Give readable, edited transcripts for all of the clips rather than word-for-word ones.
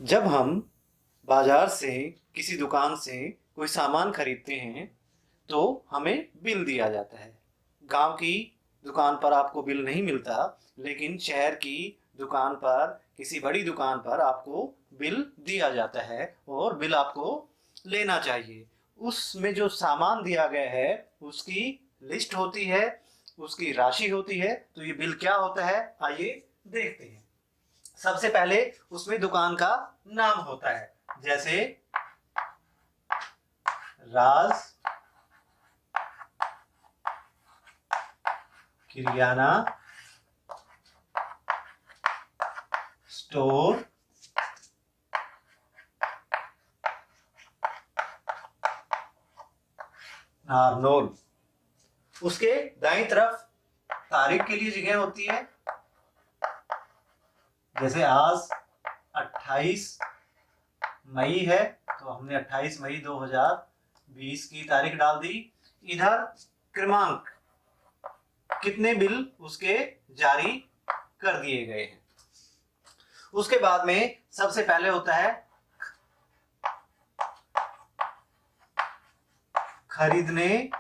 जब हम बाजार से किसी दुकान से कोई सामान खरीदते हैं तो हमें बिल दिया जाता है। गांव की दुकान पर आपको बिल नहीं मिलता, लेकिन शहर की दुकान पर, किसी बड़ी दुकान पर आपको बिल दिया जाता है और बिल आपको लेना चाहिए। उसमें जो सामान दिया गया है उसकी लिस्ट होती है, उसकी राशि होती है। तो ये बिल क्या होता है, आइए देखते हैं। सबसे पहले उसमें दुकान का नाम होता है, जैसे राज किराना स्टोर, नारनौल। उसके दाईं तरफ तारीख के लिए जगह होती है, जैसे आज 28 मई है तो हमने 28 मई 2020 की तारीख डाल दी। इधर क्रमांक, कितने बिल उसके जारी कर दिए गए हैं। उसके बाद में सबसे पहले होता है खरीदने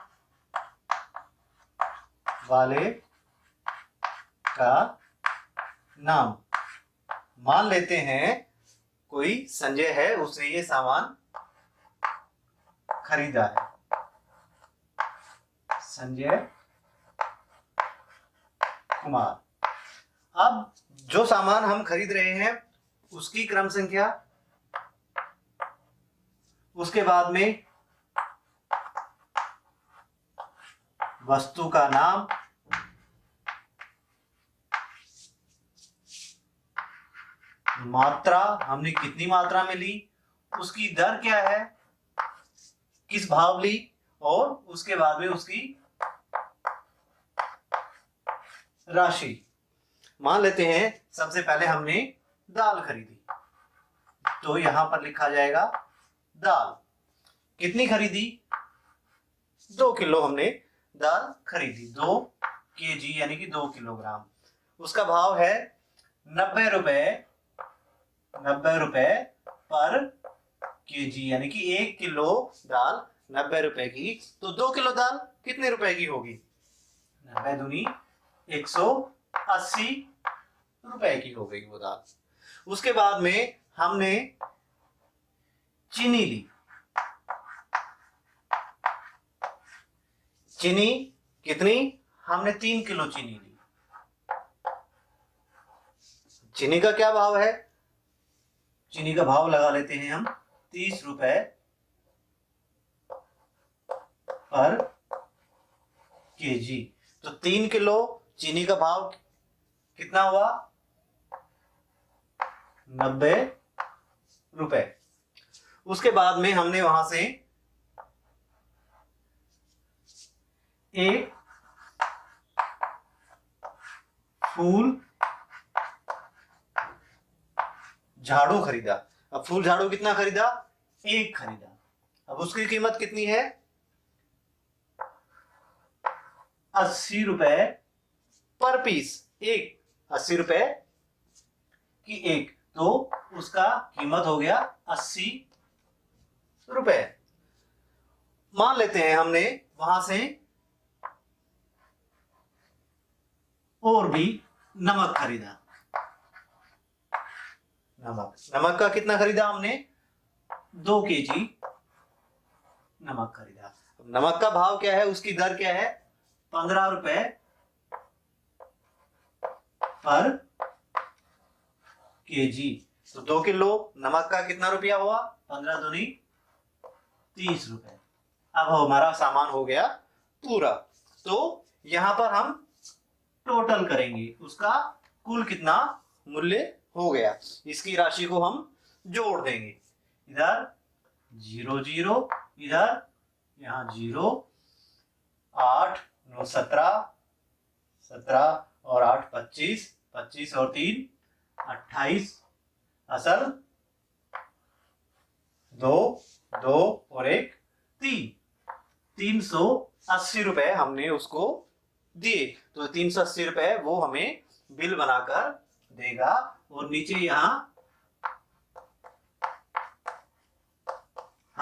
वाले का नाम। मान लेते हैं कोई संजय है, उसने ये सामान खरीदा है, संजय कुमार। अब जो सामान हम खरीद रहे हैं उसकी क्रम संख्या, उसके बाद में वस्तु का नाम, मात्रा, हमने कितनी मात्रा में ली, उसकी दर क्या है, किस भाव ली, और उसके बाद में उसकी राशि। मान लेते हैं सबसे पहले हमने दाल खरीदी, तो यहां पर लिखा जाएगा दाल। कितनी खरीदी, 2 किलो हमने दाल खरीदी, 2 केजी यानी कि 2 किलोग्राम। उसका भाव है 90 रुपए, 90 रुपए पर केजी, यानी कि 1 किलो दाल 90 रुपए की। तो 2 किलो दाल कितने रुपए की होगी, 90 दूनी 180 रुपए की हो गई वो दाल। उसके बाद में हमने चीनी ली, चीनी कितनी, हमने 3 किलो चीनी ली। चीनी का क्या भाव है, चीनी का भाव लगा लेते हैं हम 30 रुपए पर केजी। तो 3 किलो चीनी का भाव कितना हुआ, 90 रुपए। उसके बाद में हमने वहां से एक फूल झाड़ू खरीदा। अब फूल झाड़ू कितना खरीदा, 1 खरीदा। अब उसकी कीमत कितनी है, 80 रुपए पर पीस, एक 80 रुपए की एक, तो उसका कीमत हो गया 80 रुपए। मान लेते हैं हमने वहां से और भी नमक खरीदा, नमक का कितना खरीदा हमने, 2 केजी नमक खरीदा। नमक का भाव क्या है, उसकी दर क्या है, 15 रुपए पर केजी। तो 2 किलो नमक का कितना रुपया हुआ, 15 दूनी 30 रुपए। अब हमारा सामान हो गया पूरा। तो यहां पर हम टोटल करेंगे, उसका कुल कितना मूल्य हो गया, इसकी राशि को हम जोड़ देंगे। इधर 0 0, इधर यहां 0, 8 9 17, 17 और 8 25, 25 और 3 28, असल 2 2 और 1 3, 380 रुपए हमने उसको दिए। तो 380 रुपए वो हमें बिल बनाकर देगा। और नीचे यहां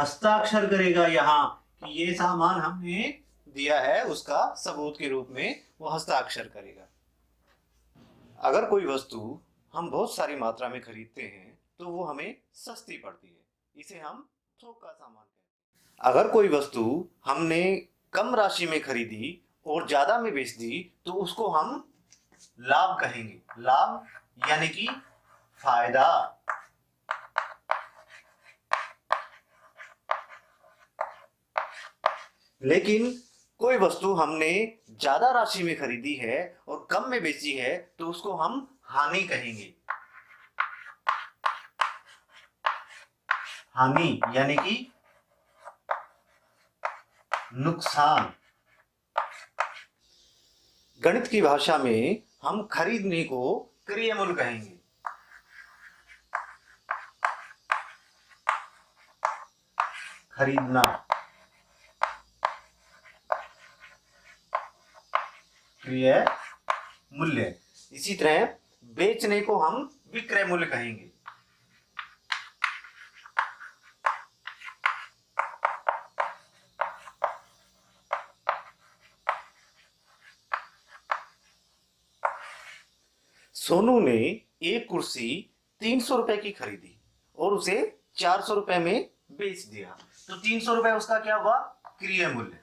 हस्ताक्षर करेगा यहाँ कि ये सामान हमने दिया है, उसका सबूत के रूप में वो हस्ताक्षर करेगा। अगर कोई वस्तु हम बहुत सारी मात्रा में खरीदते हैं तो वो हमें सस्ती पड़ती है, इसे हम थोक का सामान कहते हैं। अगर कोई वस्तु हमने कम राशि में खरीदी और ज्यादा में बेच दी तो उसको हम लाभ कहेंगे। लाभ यानी कि फायदा। लेकिन कोई वस्तु हमने ज्यादा राशि में खरीदी है और कम में बेची है तो उसको हम हानि कहेंगे। हानि यानी कि नुकसान। गणित की भाषा में हम खरीदने को क्रियामूल कहेंगे। खरीदना क्रिया मूल्य। इसी तरह बेचने को हम विक्रय मूल्य कहेंगे। सोनू ने एक कुर्सी 300 रुपए की खरीदी और उसे 400 रुपए में बेच दिया, तो 300 रुपए उसका क्या हुआ? क्रिय मूल्य।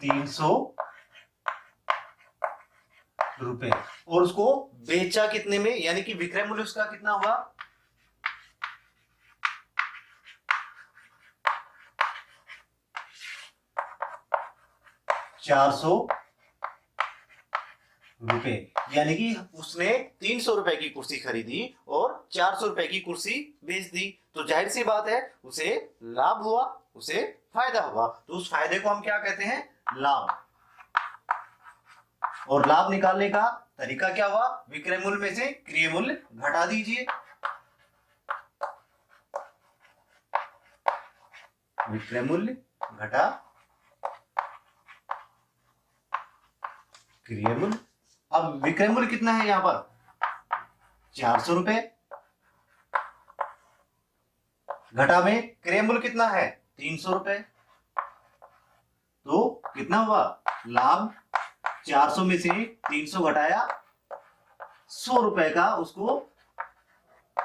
₹300 और उसको बेचा कितने में, यानी कि विक्रय मूल्य उसका कितना हुआ? 400 रुपए। यानी कि उसने 300 रुपए की कुर्सी खरीदी और 400 रुपए की कुर्सी बेच दी, तो जाहिर सी बात है उसे लाभ हुआ, उसे फायदा हुआ। तो उस फायदे को हम क्या कहते हैं? लाभ। और लाभ निकालने का तरीका क्या हुआ? विक्रय मूल्य में से क्रिय मूल्य घटा दीजिए। विक्रय मूल्य घटा क्रिय मूल्य। अब विक्रय मूल्य कितना है यहां पर? 400 रुपए। घटा में क्रिय मूल्य कितना है? 300 रुपए। तो कितना हुआ लाभ? 400 में से 300 घटाया, 100 रुपए का उसको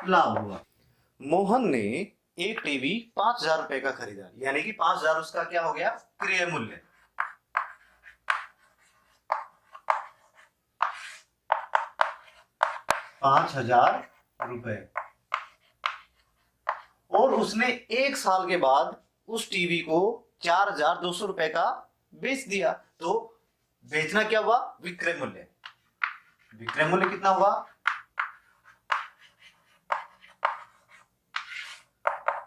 लाभ हुआ। मोहन ने एक टीवी 5,000 रुपए का खरीदा, यानी कि 5,000 उसका क्या हो गया? क्रिय मूल्य। ₹5,000। और उसने एक साल के बाद उस टीवी को 4,200 रुपए का बेच दिया, तो बेचना क्या हुआ? विक्रय मूल्य। विक्रय मूल्य कितना हुआ?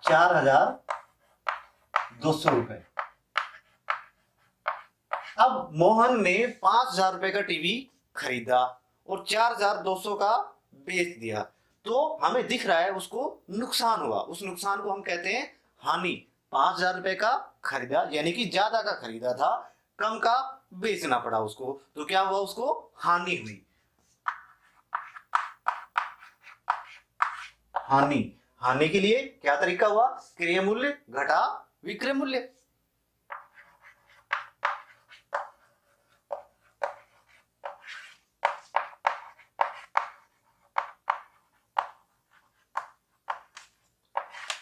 4,200 रुपए। अब मोहन ने 5,000 रुपए का टीवी खरीदा और 4,200 का बेच दिया, तो हमें दिख रहा है उसको नुकसान हुआ। उस नुकसान को हम कहते हैं हानि। 5,000 रुपए का खरीदा, यानी कि ज्यादा का खरीदा था, कम का बेचना पड़ा उसको, तो क्या हुआ? उसको हानि हुई। हानि। हानि के लिए क्या तरीका हुआ? क्रिय मूल्य घटा विक्रय मूल्य।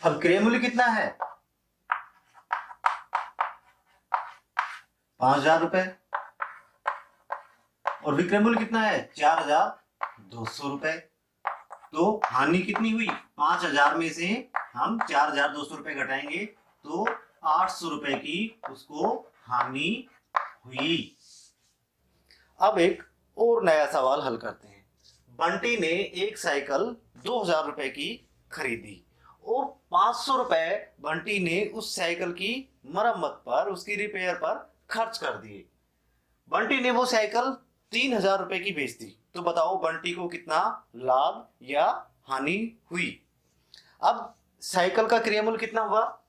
अब क्रिय मूल्य कितना है? 5,000 रुपए। और विक्रय मूल्य कितना है? 4,200 रुपए। तो हानि कितनी हुई? 5,000 में से हम 4,200 रुपए घटाएंगे तो 800 रुपए की उसको हानि हुई। अब एक और नया सवाल हल करते हैं। बंटी ने एक साइकिल 2,000 रुपए की खरीदी और 500 रुपए बंटी ने उस साइकिल की मरम्मत पर, उसकी रिपेयर पर खर्च कर दिए। बंटी ने वो साइकिल 3,000 रुपए की बेच दी, तो बताओ बंटी को कितना लाभ या हानि हुई? अब साइकिल का क्रिय मूल्य कितना हुआ?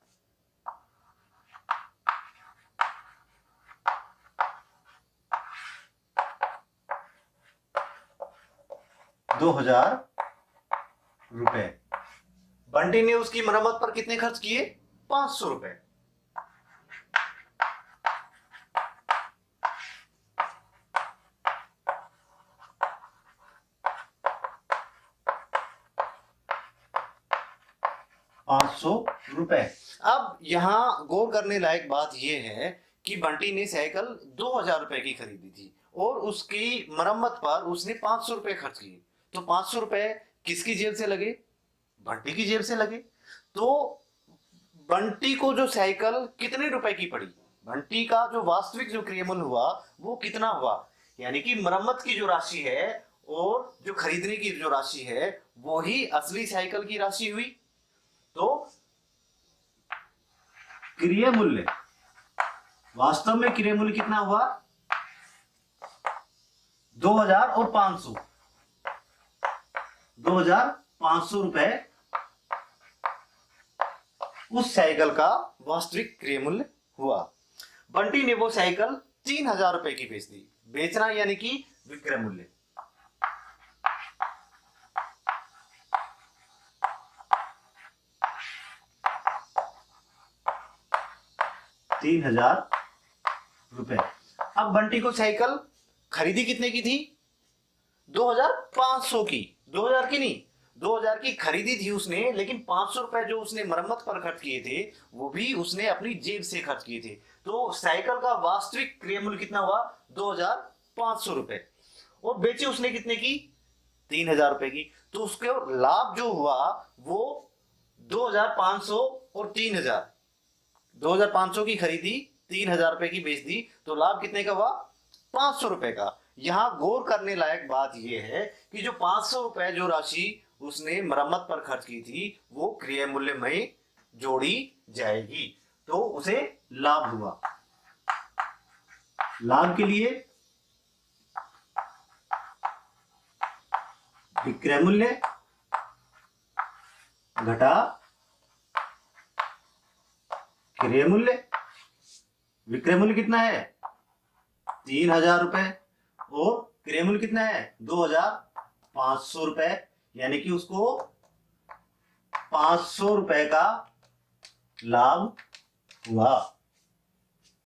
₹2000। बंटी ने उसकी मरम्मत पर कितने खर्च किए? ₹500। ₹500। अब यहां गौर करने लायक बात यह है कि बंटी ने साइकिल ₹2000 की खरीदी थी और उसकी मरम्मत पर उसने ₹500 खर्च किए। तो ₹500 किसकी जेब से लगे? बंटी की जेब से लगे। तो बंटी को जो साइकिल कितने रुपए की पड़ी? बंटी का जो वास्तविक जो क्रियामूल्य हुआ वो कितना हुआ? यानी कि मरम्मत की जो राशि है और जो खरीदने की जो राशि है वो ही असली साइकिल की राशि हुई। तो क्रिय मूल्य, वास्तव में क्रिय मूल्य कितना हुआ? 2000 और 500, ₹2500 उस साइकिल का वास्तविक क्रिय मूल्य हुआ। बंटी ने वो साइकिल ₹3000 की बेच दी। बेचना यानी कि विक्रय मूल्य। ₹3000। अब बंटी को साइकिल खरीदी कितने की थी? 2500 की। 2000 की नहीं, 2000 की खरीदी थी उसने, लेकिन ₹500 जो उसने मरम्मत पर खर्च किए थे वो भी उसने अपनी जेब से खर्च किए थे। तो साइकिल का वास्तविक क्रय मूल्य कितना हुआ? ₹2500। और बेची उसने कितने की? ₹3000 की। तो उसके लाभ जो हुआ वो 2500 और 3000, 2500 की खरीदी, ₹3000 की बेच दी, तो लाभ कितने का हुआ? ₹500 का। यहां गौर करने लायक बात यह है कि जो ₹500 जो राशि उसने मरम्मत पर खर्च की थी वो क्रय मूल्य में जोड़ी जाएगी, तो उसे लाभ हुआ। लाभ के लिए विक्रय मूल्य घटा क्रय मूल्य। विक्रय मूल्य कितना है? ₹3000 और क्रय मूल्य कितना है? ₹2500। यानी कि उसको ₹500 का लाभ हुआ।